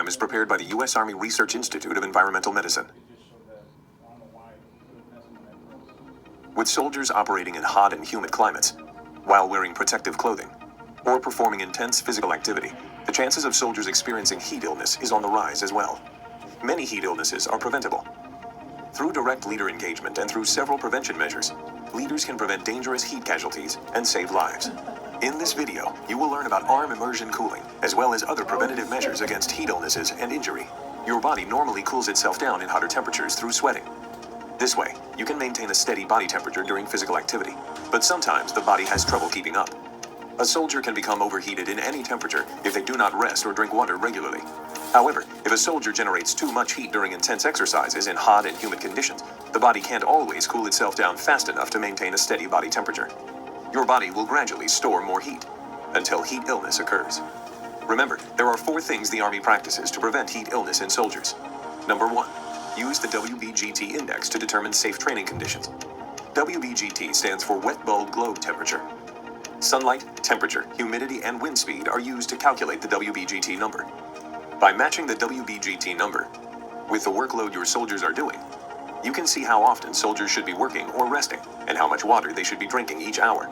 is prepared by the U.S. Army Research Institute of Environmental Medicine. With soldiers operating in hot and humid climates, while wearing protective clothing, or performing intense physical activity, the chances of soldiers experiencing heat illness is on the rise as well. Many heat illnesses are preventable. Through direct leader engagement and through several prevention measures, leaders can prevent dangerous heat casualties and save lives. In this video, you will learn about arm immersion cooling, as well as other preventative measures against heat illnesses and injury. Your body normally cools itself down in hotter temperatures through sweating. This way, you can maintain a steady body temperature during physical activity, but sometimes the body has trouble keeping up. A soldier can become overheated in any temperature if they do not rest or drink water regularly. However, if a soldier generates too much heat during intense exercises in hot and humid conditions, the body can't always cool itself down fast enough to maintain a steady body temperature. Your body will gradually store more heat until heat illness occurs. Remember, there are 4 things the Army practices to prevent heat illness in soldiers. Number 1. Use the WBGT index to determine safe training conditions. WBGT stands for wet bulb globe temperature. Sunlight, temperature, humidity, and wind speed are used to calculate the WBGT number. By matching the WBGT number with the workload your soldiers are doing, you can see how often soldiers should be working or resting, and how much water they should be drinking each hour.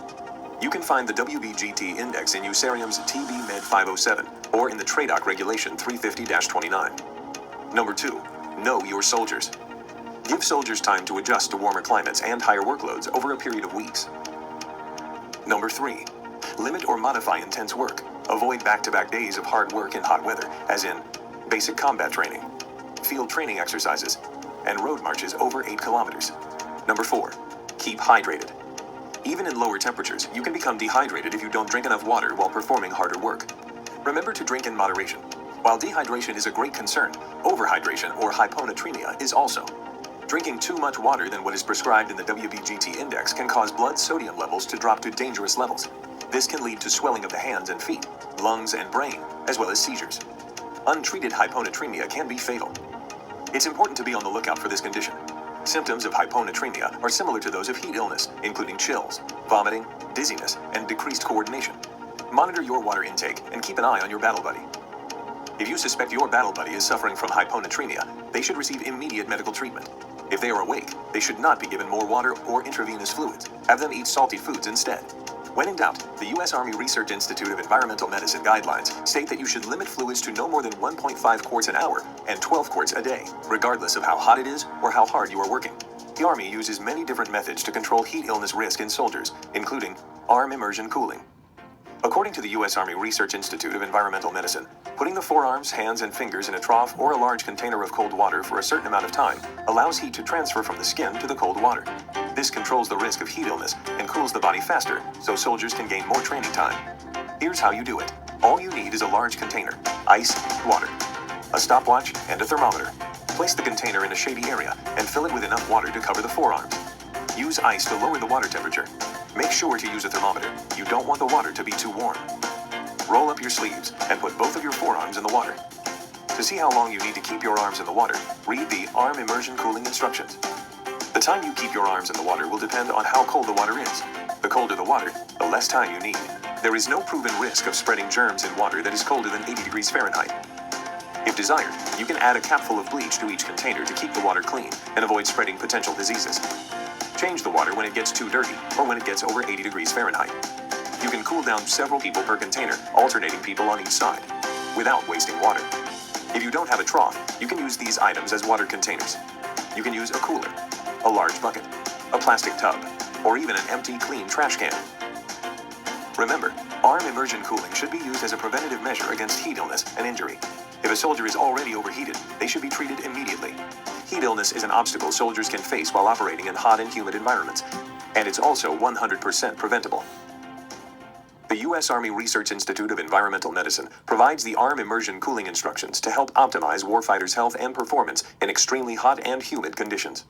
You can find the WBGT index in USAREUM's TB Med 507 or in the TRADOC Regulation 350-29. Number 2. Know your soldiers. Give soldiers time to adjust to warmer climates and higher workloads over a period of weeks. Number 3. Limit or modify intense work. Avoid back-to-back days of hard work in hot weather, as in basic combat training, field training exercises, and road marches over 8 kilometers. Number 4. Keep hydrated. Even in lower temperatures, you can become dehydrated if you don't drink enough water while performing harder work. Remember to drink in moderation. While dehydration is a great concern, overhydration or hyponatremia is also. Drinking too much water than what is prescribed in the WBGT index can cause blood sodium levels to drop to dangerous levels. This can lead to swelling of the hands and feet, lungs and brain, as well as seizures. Untreated hyponatremia can be fatal. It's important to be on the lookout for this condition. Symptoms of hyponatremia are similar to those of heat illness, including chills, vomiting, dizziness, and decreased coordination. Monitor your water intake and keep an eye on your battle buddy. If you suspect your battle buddy is suffering from hyponatremia, they should receive immediate medical treatment. If they are awake, they should not be given more water or intravenous fluids. Have them eat salty foods instead. When in doubt, the U.S. Army Research Institute of Environmental Medicine guidelines state that you should limit fluids to no more than 1.5 quarts an hour and 12 quarts a day, regardless of how hot it is or how hard you are working. The Army uses many different methods to control heat illness risk in soldiers, including arm immersion cooling. According to the U.S. Army Research Institute of Environmental Medicine, putting the forearms, hands, and fingers in a trough or a large container of cold water for a certain amount of time allows heat to transfer from the skin to the cold water. This controls the risk of heat illness and cools the body faster, so soldiers can gain more training time. Here's how you do it. All you need is a large container, ice, water, a stopwatch, and a thermometer. Place the container in a shady area and fill it with enough water to cover the forearms. Use ice to lower the water temperature. Make sure to use a thermometer. You don't want the water to be too warm. Roll up your sleeves and put both of your forearms in the water. To see how long you need to keep your arms in the water, read the arm immersion cooling instructions. The time you keep your arms in the water will depend on how cold the water is. The colder the water, the less time you need. There is no proven risk of spreading germs in water that is colder than 80 degrees Fahrenheit. If desired, you can add a capful of bleach to each container to keep the water clean and avoid spreading potential diseases. Change the water when it gets too dirty or when it gets over 80 degrees Fahrenheit. You can cool down several people per container, alternating people on each side, without wasting water. If you don't have a trough, you can use these items as water containers. You can use a cooler, a large bucket, a plastic tub, or even an empty, clean trash can. Remember, arm immersion cooling should be used as a preventative measure against heat illness and injury. If a soldier is already overheated, they should be treated immediately. Heat illness is an obstacle soldiers can face while operating in hot and humid environments, and it's also 100% preventable. The U.S. Army Research Institute of Environmental Medicine provides the arm immersion cooling instructions to help optimize warfighters' health and performance in extremely hot and humid conditions.